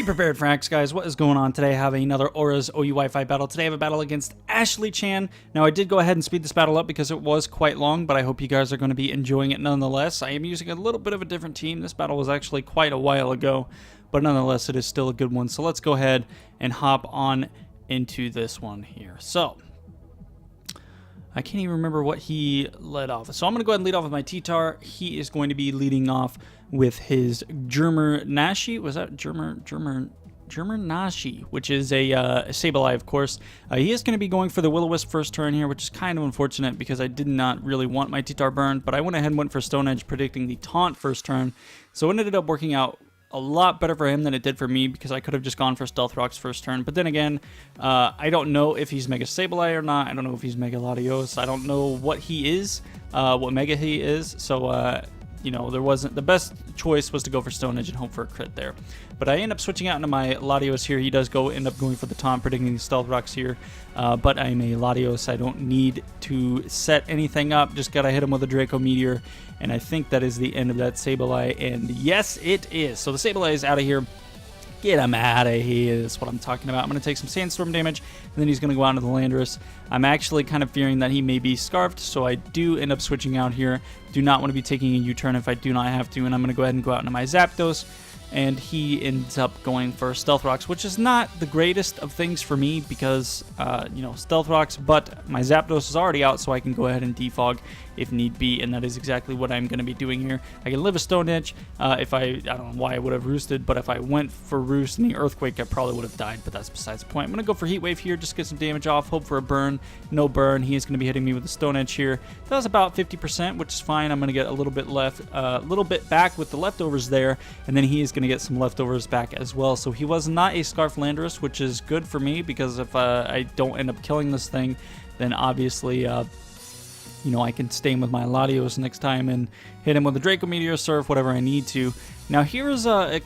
Be prepared for X, guys. What is going on today? I have another Aura's OU Wi-Fi battle. Today I have a battle against Ashley Chan. Now I did go ahead and speed this battle up because it was quite long, but I hope you guys are going to be enjoying it nonetheless. I am using a little bit of a different team. This battle was actually quite a while ago, but nonetheless it is still a good one. So let's go ahead and hop on into this one here. So I can't even remember what he led off. So I'm going to go ahead and lead off with my T-Tar. He is going to be leading off with his Germer Nashi. Was that Germer Nashi, which is a Sableye, of course. He is going to be going for the Will-O-Wisp first turn here, which is kind of unfortunate because I did not really want my T-Tar burned, but I went ahead and went for Stone Edge, predicting the taunt first turn. So it ended up working out a lot better for him than it did for me because I could have just gone for Stealth Rock's first turn. But then again, I don't know if he's Mega Sableye or not. I don't know if he's Mega Latios. I don't know what he is, what Mega he is. So, you know, there wasn't, the best choice was to go for Stone Edge and hope for a crit there. But I end up switching out into my Latios here. He does end up going for the taunt, predicting the Stealth Rocks here. But I'm a Latios. I don't need to set anything up. Just gotta hit him with a Draco Meteor. And I think that is the end of that Sableye. And yes, it is. So the Sableye is out of here. Get him out of here. That's what I'm talking about. I'm going to take some Sandstorm damage, and then he's going to go out into the Landorus. I'm actually kind of fearing that he may be Scarfed, so I do end up switching out here. Do not want to be taking a U-turn if I do not have to, and I'm going to go ahead and go out into my Zapdos. And he ends up going for Stealth Rocks, which is not the greatest of things for me because, you know, Stealth Rocks, but my Zapdos is already out, so I can go ahead and defog if need be, and that is exactly what I'm going to be doing here. I can live a Stone Edge if I don't know why I would have roosted, but if I went for Roost and the Earthquake, I probably would have died, but that's besides the point. I'm going to go for Heat Wave here, just get some damage off, hope for a burn. No burn. He is going to be hitting me with a Stone Edge here. That was about 50%, which is fine. I'm going to get a little bit left, a little bit back with the leftovers there, and then he is going to get some leftovers back as well. So he was not a Scarf Landorus, which is good for me because if I don't end up killing this thing, then obviously you know, I can stay in with my Latios next time and hit him with a Draco Meteor, Surf, whatever I need to. Now here is a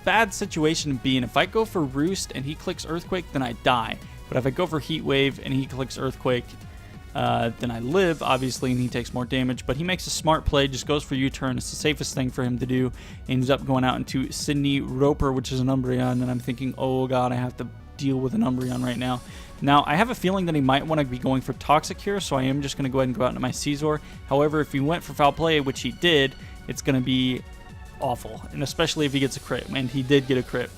bad situation to be in. If I go for Roost and he clicks Earthquake, then I die. But if I go for Heat Wave and he clicks Earthquake, then I live, obviously, and he takes more damage. But he makes a smart play, just goes for U-turn. It's the safest thing for him to do. Ends up going out into Sydney Roper, which is an Umbreon, and I'm thinking, oh god, I have to deal with an Umbreon right now. Now, I have a feeling that he might want to be going for Toxic here, so I am just going to go ahead and go out into my Scizor. However, if he went for Foul Play, which he did, it's going to be awful, and especially if he gets a crit, and he did get a crit.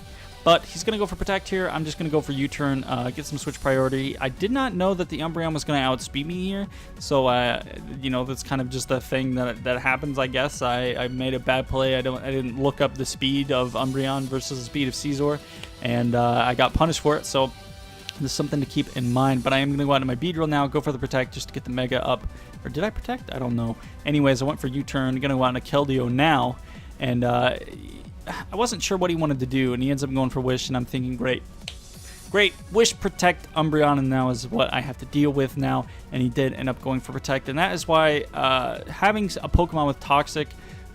But he's going to go for Protect here. I'm just going to go for U-turn, get some switch priority. I did not know that the Umbreon was going to outspeed me here, so you know, that's kind of just a thing that happens, I guess. I made a bad play. I didn't look up the speed of Umbreon versus the speed of Scizor, and I got punished for it. So there's something to keep in mind. But I am going to go out to my Beedrill now, go for the Protect just to get the Mega up. Or did I Protect? I don't know. Anyways, I went for U-turn. Going to go out to Keldeo now, and I wasn't sure what he wanted to do, and he ends up going for Wish, and I'm thinking, great, Wish, Protect, Umbreon, and now is what I have to deal with now, and he did end up going for Protect, and that is why having a Pokemon with Toxic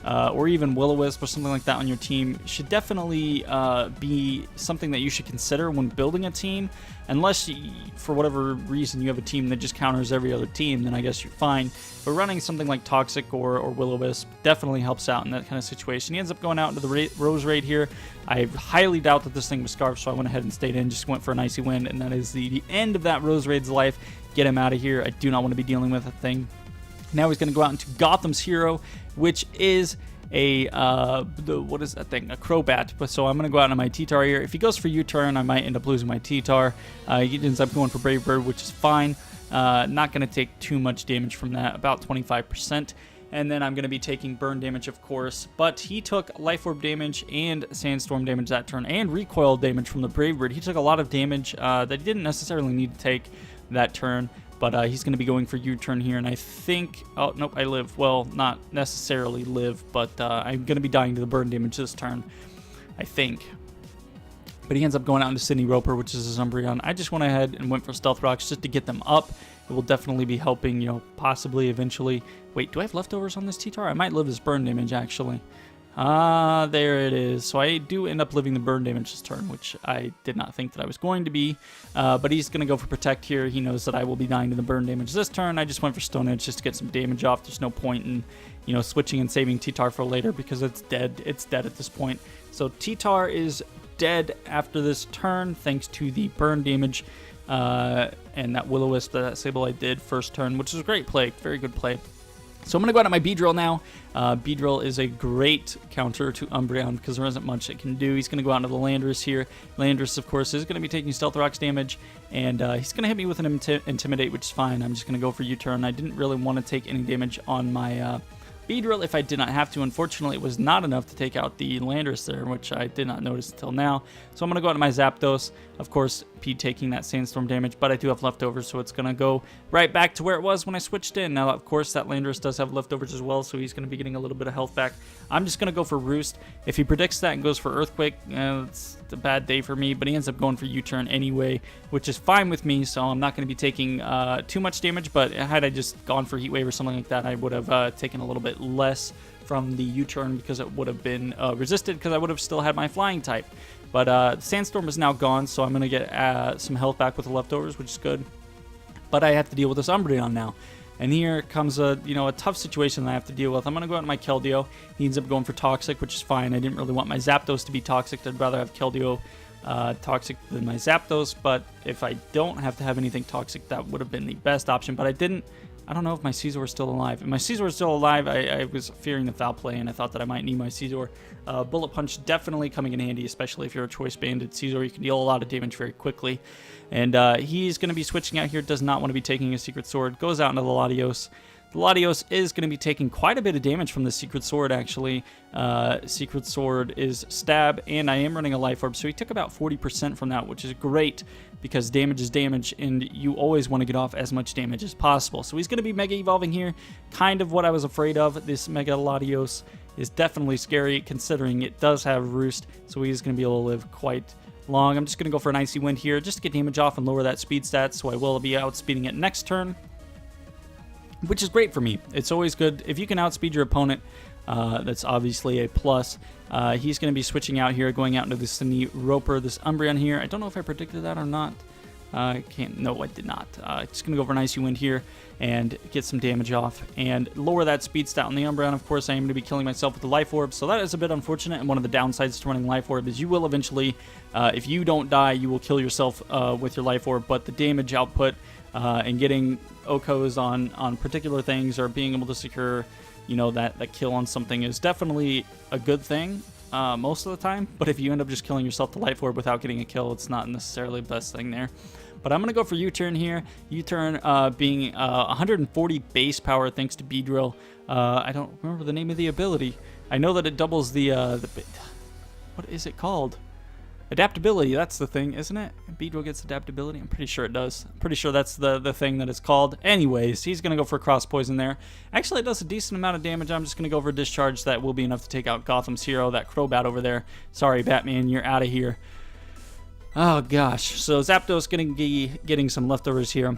or even Will-O-Wisp or something like that on your team should definitely be something that you should consider when building a team. Unless, for whatever reason, you have a team that just counters every other team, then I guess you're fine. But running something like Toxic or Will-O-Wisp definitely helps out in that kind of situation. He ends up going out into the Rose Raid here. I highly doubt that this thing was Scarf, so I went ahead and stayed in, just went for an Icy Wind, and that is the end of that Rose Raid's life. Get him out of here. I do not want to be dealing with that thing. Now he's going to go out into Gotham's Hero, which is a, what is that thing? A Crobat. But so I'm going to go out on my T-Tar here. If he goes for U-turn, I might end up losing my T-Tar. He ends up going for Brave Bird, which is fine. Not going to take too much damage from that, about 25%. And then I'm going to be taking burn damage, of course. But he took Life Orb damage and Sandstorm damage that turn, and Recoil damage from the Brave Bird. He took a lot of damage that he didn't necessarily need to take that turn. But he's going to be going for U-turn here, and I think... Oh, nope, I live. Well, not necessarily live, but I'm going to be dying to the burn damage this turn, I think. But he ends up going out into Sydney Roper, which is his Umbreon. I just went ahead and went for Stealth Rocks just to get them up. It will definitely be helping, you know, possibly eventually. Wait, do I have leftovers on this T-Tar? I might live his burn damage, actually. There it is. So I do end up living the burn damage this turn, which I did not think that I was going to be. But he's going to go for Protect here. He knows that I will be dying to the burn damage this turn. I just went for Stone Edge just to get some damage off. There's no point in, you know, switching and saving T-Tar for later because it's dead. It's dead at this point. So T-Tar is dead after this turn thanks to the burn damage and that Will-O-Wisp that Sableye did first turn, which is a great play, very good play. So I'm going to go out at my Beedrill now. Beedrill is a great counter to Umbreon because there isn't much it can do. He's going to go out into the Landorus here. Landorus, of course, is going to be taking Stealth Rocks damage, and he's going to hit me with an Intimidate, which is fine. I'm just going to go for U-turn. I didn't really want to take any damage on my Beedrill if I did not have to. Unfortunately, it was not enough to take out the Landorus there, which I did not notice until now. So I'm going to go out to my Zapdos. Of course, P taking that Sandstorm damage, but I do have leftovers, so it's going to go right back to where it was when I switched in. Now, of course, that Landorus does have leftovers as well, so he's going to be getting a little bit of health back. I'm just going to go for Roost. If he predicts that and goes for Earthquake, it's a bad day for me, but he ends up going for U-turn anyway, which is fine with me, so I'm not going to be taking too much damage, but had I just gone for Heat Wave or something like that, I would have taken a little bit less from the U-turn because it would have been resisted because I would have still had my Flying type. But Sandstorm is now gone, so I'm going to get some health back with the leftovers, which is good. But I have to deal with this Umbreon now. And here comes a tough situation that I have to deal with. I'm going to go out to my Keldeo. He ends up going for Toxic, which is fine. I didn't really want my Zapdos to be Toxic. I'd rather have Keldeo Toxic than my Zapdos. But if I don't have to have anything Toxic, that would have been the best option. But I didn't. I don't know if my Scizor is still alive. If my Scizor is still alive, I was fearing the foul play, and I thought that I might need my Scizor. Bullet Punch definitely coming in handy, especially if you're a Choice Banded Scizor. You can deal a lot of damage very quickly. And he's going to be switching out here, does not want to be taking a Secret Sword, goes out into the Latios. The Latios is going to be taking quite a bit of damage from the Secret Sword, actually. Secret Sword is Stab, and I am running a Life Orb, so he took about 40% from that, which is great, because damage is damage, and you always want to get off as much damage as possible. So he's going to be Mega Evolving here, kind of what I was afraid of. This Mega Latios is definitely scary, considering it does have Roost, so he's going to be able to live quite long. I'm just going to go for an Icy Wind here, just to get damage off and lower that speed stat, so I will be outspeeding it next turn, which is great for me. It's always good. If you can outspeed your opponent, that's obviously a plus. He's going to be switching out here, going out into the Sunny Roper, this Umbreon here. I don't know if I predicted that or not. I can't. No, I did not. Just going to go for an Icy Wind here and get some damage off and lower that speed stat on the Umbreon. Of course, I am going to be killing myself with the Life Orb, so that is a bit unfortunate. And one of the downsides to running Life Orb is you will eventually, if you don't die, you will kill yourself with your Life Orb, but the damage output and getting OHKOs on particular things or being able to secure, that kill on something is definitely a good thing most of the time. But if you end up just killing yourself to Life Orb without getting a kill, it's not necessarily the best thing there. But I'm going to go for U-turn here. U-turn being 140 base power thanks to Beedrill. I don't remember the name of the ability. I know that it doubles the what is it called? Adaptability, that's the thing, isn't it? Beedrill gets adaptability? I'm pretty sure it does. I'm pretty sure that's the thing that it's called. Anyways, he's going to go for Cross Poison there. Actually, it does a decent amount of damage. I'm just going to go for Discharge. That will be enough to take out Gotham's hero, that Crobat over there. Sorry, Batman, you're out of here. Oh, gosh. So Zapdos going to be getting some leftovers here.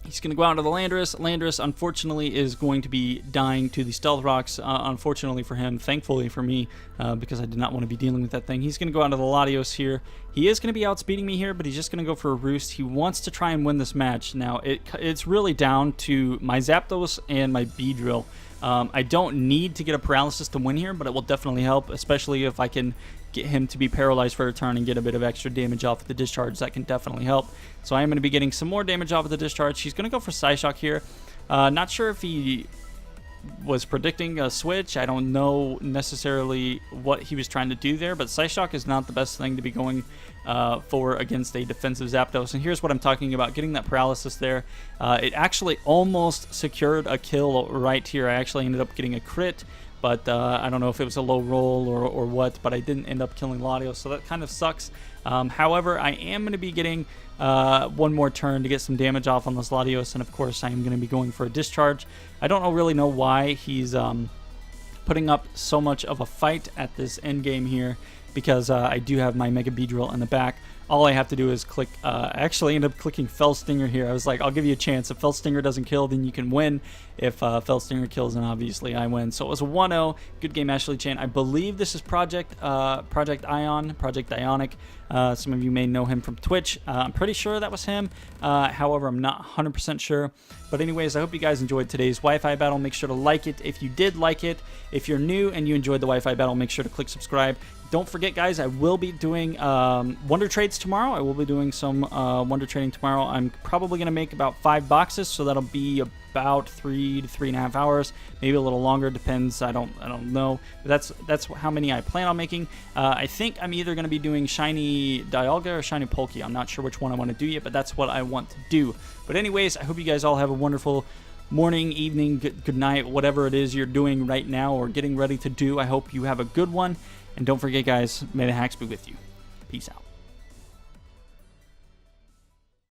He's going to go out to the Landorus. Landorus, unfortunately, is going to be dying to the Stealth Rocks. Unfortunately for him, thankfully for me, because I did not want to be dealing with that thing. He's going to go out to the Latios here. He is going to be outspeeding me here, but he's just going to go for a Roost. He wants to try and win this match. Now, it's really down to my Zapdos and my Beedrill. I don't need to get a Paralysis to win here, but it will definitely help, especially if I can get him to be paralyzed for a turn and get a bit of extra damage off of the Discharge. That can definitely help. So I am going to be getting some more damage off of the Discharge. He's going to go for Psyshock here. Not sure if he was predicting a switch. I don't know necessarily what he was trying to do there, but Psyshock is not the best thing to be going for against a defensive Zapdos. And here's what I'm talking about, getting that paralysis there. It actually almost secured a kill right here. I actually ended up getting a crit, but I don't know if it was a low roll or what, but I didn't end up killing Latios, so that kind of sucks. However, I am going to be getting one more turn to get some damage off on this Latios, and of course I am going to be going for a Discharge. I don't really know why he's putting up so much of a fight at this end game here, because I do have my Mega Beedrill in the back. All I have to do is click, I actually end up clicking Fell Stinger here. I was like, I'll give you a chance. If Fell Stinger doesn't kill, then you can win. If Fell Stinger kills, then obviously I win. So it was a 1-0. Good game, Ashley Chan. I believe this is Project Ionic. Some of you may know him from Twitch. I'm pretty sure that was him. However, I'm not 100% sure. But anyways, I hope you guys enjoyed today's Wi-Fi battle. Make sure to like it if you did like it. If you're new and you enjoyed the Wi-Fi battle, make sure to click subscribe. Don't forget, guys, I will be doing Wonder Trades tomorrow. I will be doing some Wonder Trading tomorrow. I'm probably going to make about 5 boxes, so that'll be about 3 to 3.5 hours, maybe a little longer, depends. I don't know, but that's how many I plan on making. I think I'm either going to be doing Shiny Dialga or Shiny Polki. I'm not sure which one I want to do yet, but that's what I want to do. But anyways, I hope you guys all have a wonderful morning, evening, good night, whatever it is you're doing right now or getting ready to do. I hope you have a good one. And don't forget, guys, may the hacks be with you. Peace out.